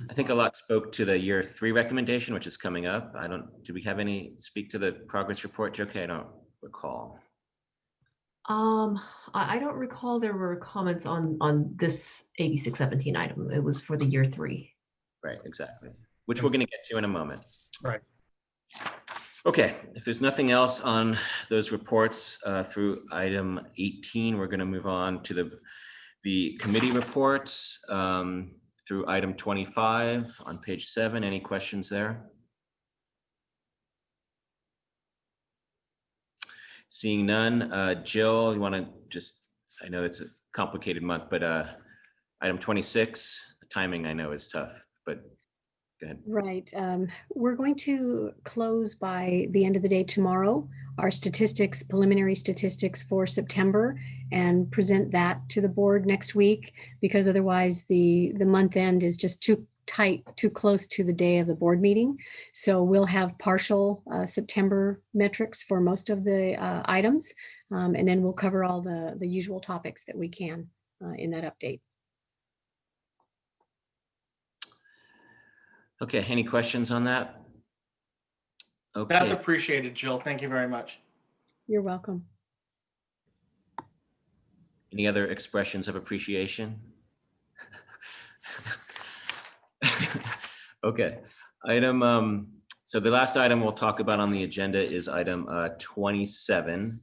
[SPEAKER 1] I think a lot spoke to the year 3 recommendation, which is coming up. Do we have any speak to the progress report, Joe K? I don't recall.
[SPEAKER 18] I don't recall there were comments on this 8617 item. It was for the year 3.
[SPEAKER 1] Right, exactly. Which we're going to get to in a moment.
[SPEAKER 4] Right.
[SPEAKER 1] Okay, if there's nothing else on those reports through item 18, we're going to move on to the committee reports through item 25 on page 7. Any questions there? Seeing none. Jill, you want to just, I know it's a complicated month, but item 26, the timing I know is tough, but Go ahead.
[SPEAKER 14] Right. We're going to close by the end of the day tomorrow, our statistics, preliminary statistics for September, and present that to the board next week, because otherwise the month end is just too tight, too close to the day of the board meeting. So we'll have partial September metrics for most of the items, and then we'll cover all the usual topics that we can in that update.
[SPEAKER 1] Okay, any questions on that?
[SPEAKER 5] That's
[SPEAKER 1] Okay,
[SPEAKER 5] appreciated, Jill. Thank you very much.
[SPEAKER 14] You're welcome.
[SPEAKER 1] any other expressions of appreciation? Okay, so the last item we'll talk about on the agenda is item 27,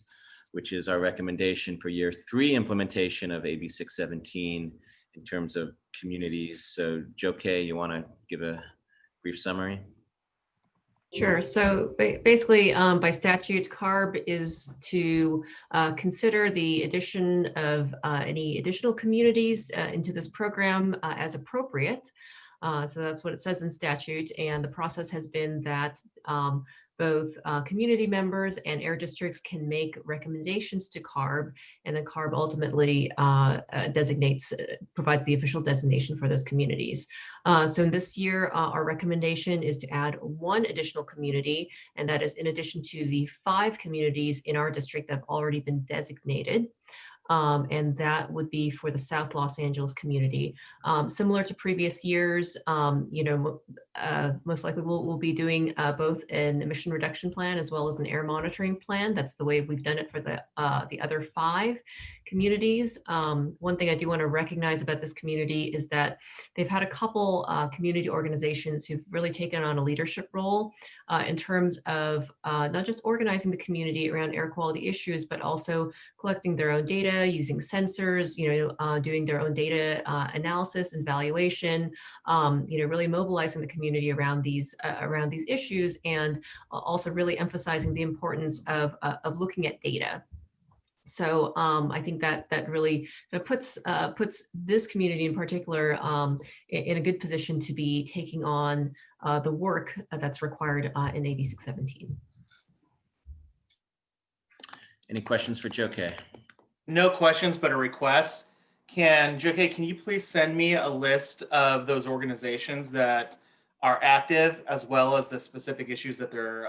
[SPEAKER 1] which is our recommendation for year 3 implementation of AB 617 in terms of communities. So Joe Kay, you want to give a brief summary?
[SPEAKER 18] Sure. So basically, by statute, CARB is to consider the addition of any additional communities into this program as appropriate. So that's what it says in statute. And the process has been that both community members and air districts can make recommendations to CARB, and then CARB ultimately provides the official designation for those communities. So in this year, our recommendation is to add 1 additional community, and that is in addition to the 5 communities in our district that have already been designated. And that would be for the South Los Angeles community. Similar to previous years, most likely we'll be doing both an emission reduction plan as well as an air monitoring plan. That's the way we've done it for the other 5 communities. One thing I do want to recognize about this community is that they've had a couple community organizations who've really taken on a leadership role in terms of not just organizing the community around air quality issues, but also collecting their own data, using sensors, doing their own data analysis and valuation, really mobilizing the community around these issues, and also really emphasizing the importance of looking at data. So I think that really puts this community in particular in a good position to be taking on the work that's required in AB 617.
[SPEAKER 1] Any questions for Joe Kay?
[SPEAKER 5] No questions, but a request. Joe Kay, can you please send me a list of those organizations that are active, as well as the specific issues that they're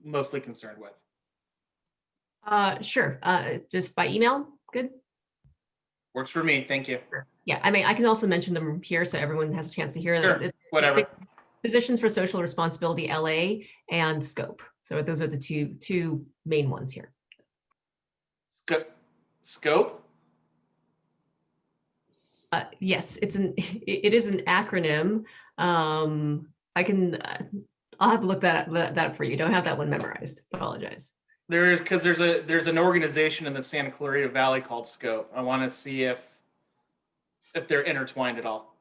[SPEAKER 5] mostly concerned with?
[SPEAKER 18] Sure. Just by email. Good.
[SPEAKER 5] Works for me. Thank you.
[SPEAKER 18] Yeah. I mean, I can also mention them here so everyone has a chance to hear
[SPEAKER 5] Sure,
[SPEAKER 18] that.
[SPEAKER 5] whatever.
[SPEAKER 18] Positions for Social Responsibility LA and Scope. So those are the two main ones here.
[SPEAKER 5] Scope?
[SPEAKER 18] Yes, it is an acronym. I'll have to look that up for you. Don't have that one memorized. Apologize.
[SPEAKER 5] There's an organization in the Santa Clarita Valley called Scope. I want to see if they're intertwined at all.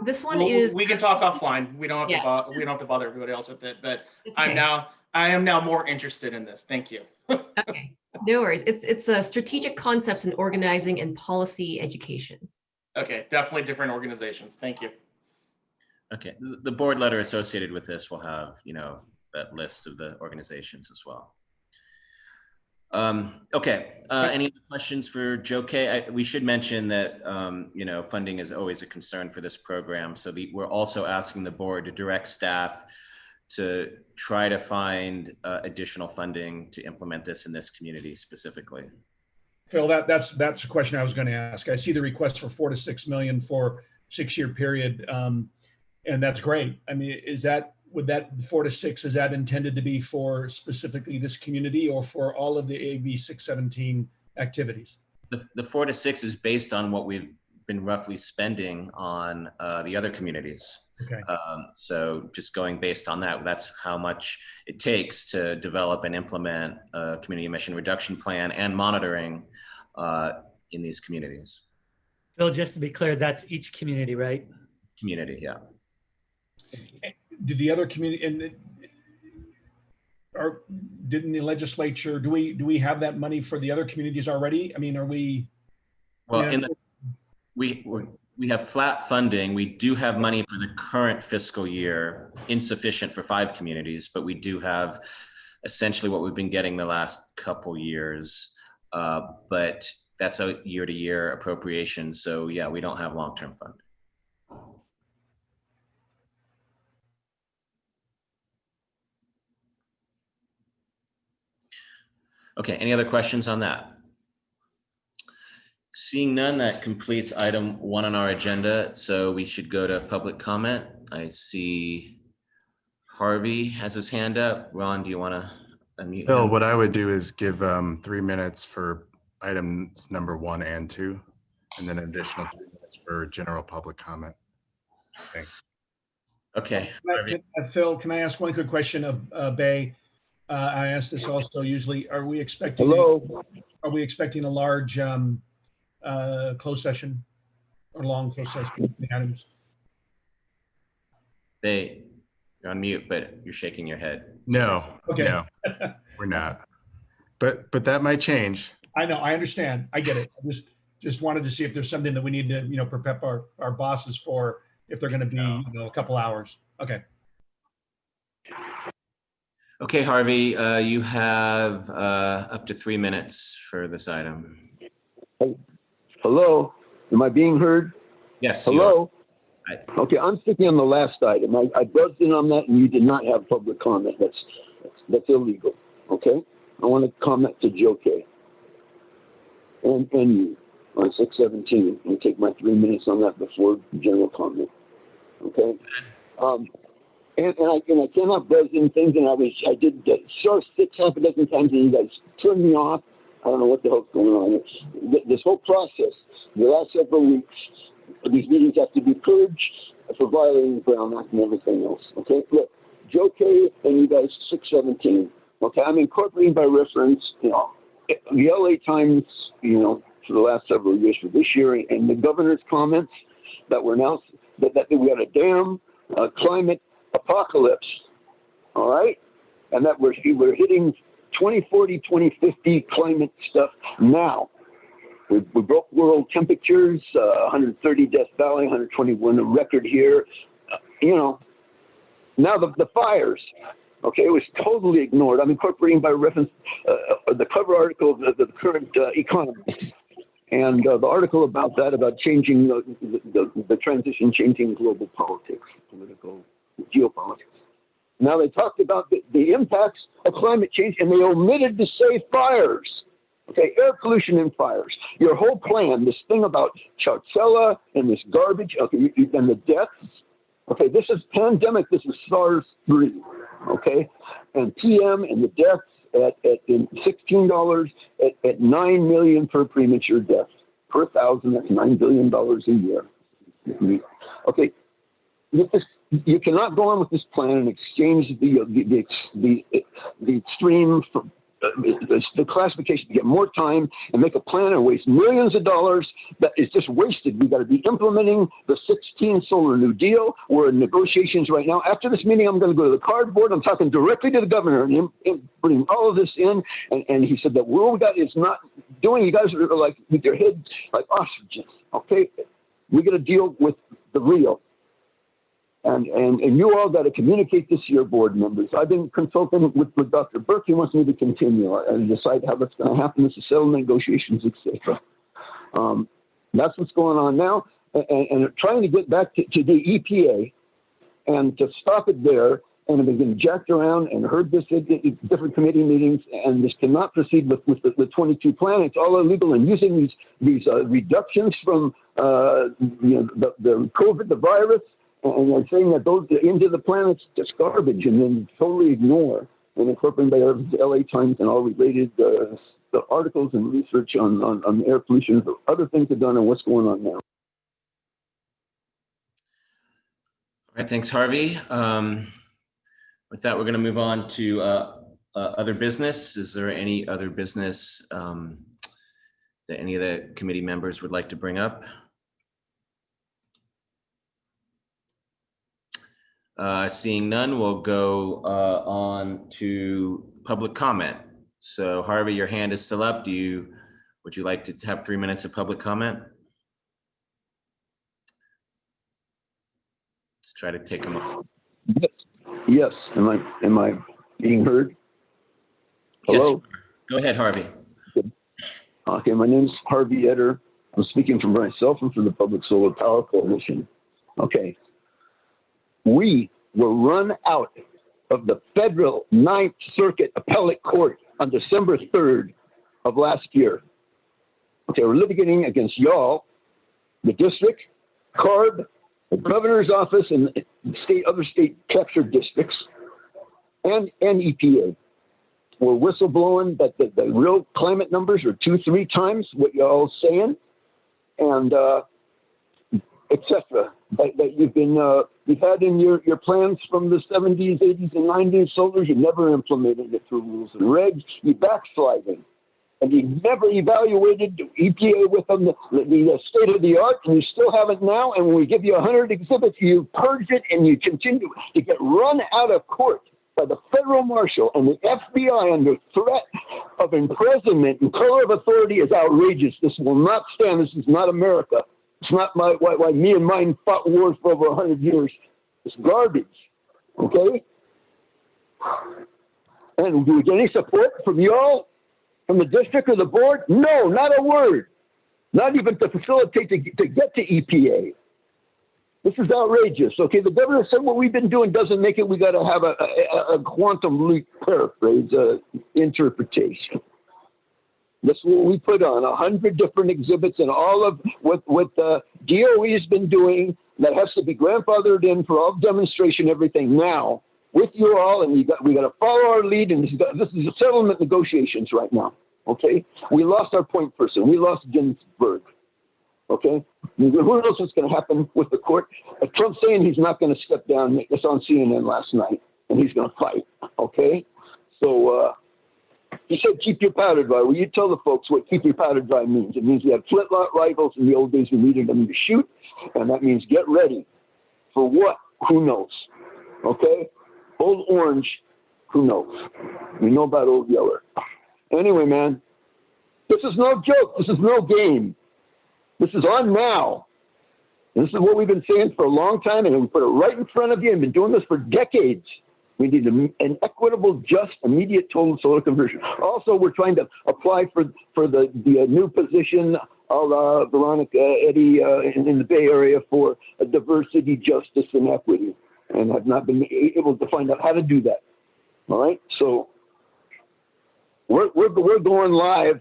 [SPEAKER 18] This one is.
[SPEAKER 5] We can talk offline. We don't have
[SPEAKER 18] Yeah.
[SPEAKER 5] we don't have to bother everybody else with it. But
[SPEAKER 18] It's okay.
[SPEAKER 5] I am now more interested in this. Thank you.
[SPEAKER 18] Okay, no worries. It's a strategic concepts in organizing and policy education.
[SPEAKER 5] Okay, definitely different organizations. Thank you.
[SPEAKER 1] Okay, the board letter associated with this will have, that list of the organizations as well. Okay, any other questions for Joe Kay? We should mention that, funding is always a concern for this program. So we're also asking the board to direct staff to try to find additional funding to implement this in this community specifically.
[SPEAKER 4] Phil, that's a question I was going to ask. I see the request for $4 to $6 million for 6-year period. And that's great. I mean, would that 4 to 6, is that intended to be for specifically this community or for all of the AB 617 activities?
[SPEAKER 1] The 4 to 6 is based on what we've been roughly spending on the other communities.
[SPEAKER 4] Okay.
[SPEAKER 1] So just going based on that, that's how much it takes to develop and implement a community emission reduction plan and monitoring in these communities.
[SPEAKER 6] Bill, just to be clear, that's each community, right?
[SPEAKER 1] Community, yeah.
[SPEAKER 4] Did the other community didn't the legislature, do we have that money for the other communities already? I mean, are we?
[SPEAKER 1] Well, we have flat funding. We do have money for the current fiscal year, insufficient for 5 communities, but we do have essentially what we've been getting the last couple years. But that's a year-to-year appropriation. So yeah, we don't have long-term funding. Okay, any other questions on that? Seeing none, that completes item 1 on our agenda. So we should go to public comment. I see Harvey has his hand up. Ron, do you want to unmute
[SPEAKER 19] Bill,
[SPEAKER 1] him?
[SPEAKER 19] what I would do is give 3 minutes for items number 1 and 2, and then an additional 3 minutes for general public comment. Thanks.
[SPEAKER 1] Okay.
[SPEAKER 4] Phil, can I ask one quick question of Bay? I asked this also usually, are we expecting?
[SPEAKER 20] Hello?
[SPEAKER 4] Are we expecting a large closed session or long closed session items?
[SPEAKER 1] Bay, you're on mute, but you're shaking your head.
[SPEAKER 19] No,
[SPEAKER 4] Okay.
[SPEAKER 19] no, we're not. But that might change.
[SPEAKER 4] I know, I understand. I get it. I just wanted to see if there's something that we need to, prep our bosses for if they're going to be, a couple hours. Okay.
[SPEAKER 1] Okay, Harvey, you have up to 3 minutes for this item.
[SPEAKER 20] Hello? Am I being heard?
[SPEAKER 1] Yes.
[SPEAKER 20] Hello? Okay, I'm sticking on the last item. I buzzed in on that and you did not have public comment. That's illegal, okay? I want to comment to Joe K. And you on 617 and take my 3 minutes on that before general comment, okay? And I cannot buzz in things, and I did sure 6 dozen times, and you guys turned me off. I don't know what the hell's going on. This whole process, the last several weeks, these meetings have to be purged for violating the Brown Act and everything else. Okay, look, Joe K and you guys 617. Okay, I'm incorporating by reference, the LA Times, for the last several years for this year, and the governor's comments that were announced that we had a damn climate apocalypse, all right, and that we're hitting 2040, 2050 climate stuff now. We broke world temperatures, 130 Death Valley, 121 a record here. Now the fires, okay, it was totally ignored. I'm incorporating by reference the cover article of the current Economist. And the article about that, about changing the transition, changing global politics, political geopolitics. Now they talked about the impacts of climate change, and they omitted to say fires. Okay, air pollution and fires. Your whole plan, this thing about Chowchilla and this garbage, okay, and the deaths. Okay, this is pandemic. This is SARS-3. Okay, and PM and the deaths at $16 at 9 million per premature death per 1,000. That's $9 billion a year. Okay, you cannot go on with this plan and exchange the extreme for the classification to get more time and make a plan and waste millions of dollars that is just wasted. We've got to be implementing the 16 Solar New Deal. We're in negotiations right now. After this meeting, I'm going to go to the cardboard. I'm talking directly to the governor and bringing all of this in. And he said that what we got is not doing. You guys are like with your heads like ostriches. Okay, we got to deal with the real. And you all got to communicate this to your board members. I've been consulting with Dr. Burke. He wants me to continue and decide how that's going to happen. This is settlement negotiations, etc. That's what's going on now. And trying to get back to the EPA and to stop it there. And I've been jacked around and heard this at different committee meetings. And this cannot proceed with the 22 plan. It's all illegal. And using these reductions from the COVID, the virus, and they're saying that those into the planet's just garbage, and then totally ignore and incorporating by the LA Times and all related the articles and research on air pollution, other things are done, and what's going on now.
[SPEAKER 1] All right, thanks, Harvey. With that, we're going to move on to other business. Is there any other business that any of the committee members would like to bring up? Seeing none, we'll go on to public comment. So Harvey, your hand is still up. Would you like to have 3 minutes of public comment? Let's try to take him on.
[SPEAKER 20] Yes. Yes. Am I being heard? Hello?
[SPEAKER 1] Yes. Go ahead, Harvey.
[SPEAKER 20] Okay, my name's Harvey Etter. I'm speaking for myself and for the Public Solar Power Coalition. Okay. We were run out of the federal Ninth Circuit Appellate Court on December 3rd of last year. Okay, we're litigating against y'all, the district, CARB, the governor's office, and other state captured districts, and EPA. We're whistleblowing that the real climate numbers are 2-3 times what y'all saying, and etc. That you've had in your plans from the 70s, 80s, and 90s solars. You never implemented it through rules and regs. You backsliding, and you never evaluated EPA with them the state of the art, and you still haven't now. And when we give you 100 exhibits, you purge it, and you continue to get run out of court by the federal marshal and the FBI under threat of imprisonment and color of authority is outrageous. This will not stand. This is not America. It's not why me and mine fought wars for over 100 years. It's garbage. Okay? And do we get any support from y'all, from the district or the board? No, not a word. Not even to facilitate to get to EPA. This is outrageous. Okay, the governor said what we've been doing doesn't make it. We got to have a quantum leap paraphrase interpretation. That's what we put on 100 different exhibits, and all of what DOE has been doing that has to be grandfathered in for all demonstration, everything now with you all, and we got to follow our lead. And this is a settlement negotiations right now. Okay, we lost our point person. We lost Ginsburg. Okay, who knows what's going to happen with the court? Trump's saying he's not going to step down. It's on CNN last night, and he's going to fight. Okay, so he said keep your powder dry. Well, you tell the folks what keep your powder dry means. It means we have flintlock rifles. In the old days, we needed them to shoot, and that means get ready for what? Who knows? Okay, Old Orange, who knows? We know about Old Yeller. Anyway, man, this is no joke. This is no game. This is on now. And this is what we've been saying for a long time, and we put it right in front of you and been doing this for decades. We need an equitable, just, immediate total solar conversion. Also, we're trying to apply for the new position of Veronica Eddy in the Bay Area for a diversity, justice, and equity, and have not been able to find out how to do that. All right, so we're going live.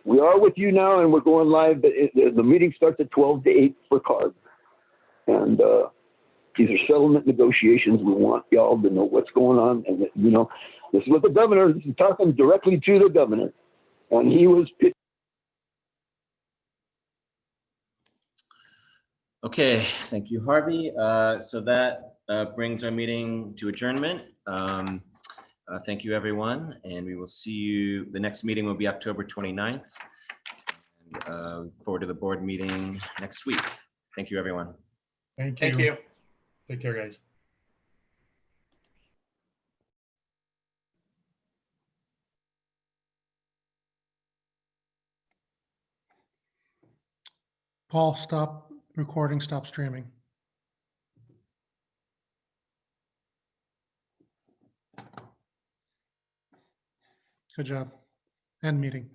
[SPEAKER 20] We are with you now, and we're going live. The meeting starts at 12 to 8 for CARB. And these are settlement negotiations. We want y'all to know what's going on. And, you know, this is what the governor, this is talking directly to the governor. And he was...
[SPEAKER 1] Okay, thank you, Harvey. So that brings our meeting to adjournment. Thank you, everyone, and we will see you. The next meeting will be October 29th. And, look forward to the board meeting next week. Thank you, everyone.
[SPEAKER 4] Thank you.
[SPEAKER 5] Thank you.
[SPEAKER 4] Take care, guys.
[SPEAKER 15] Paul, stop recording, stop streaming. Good job. End meeting.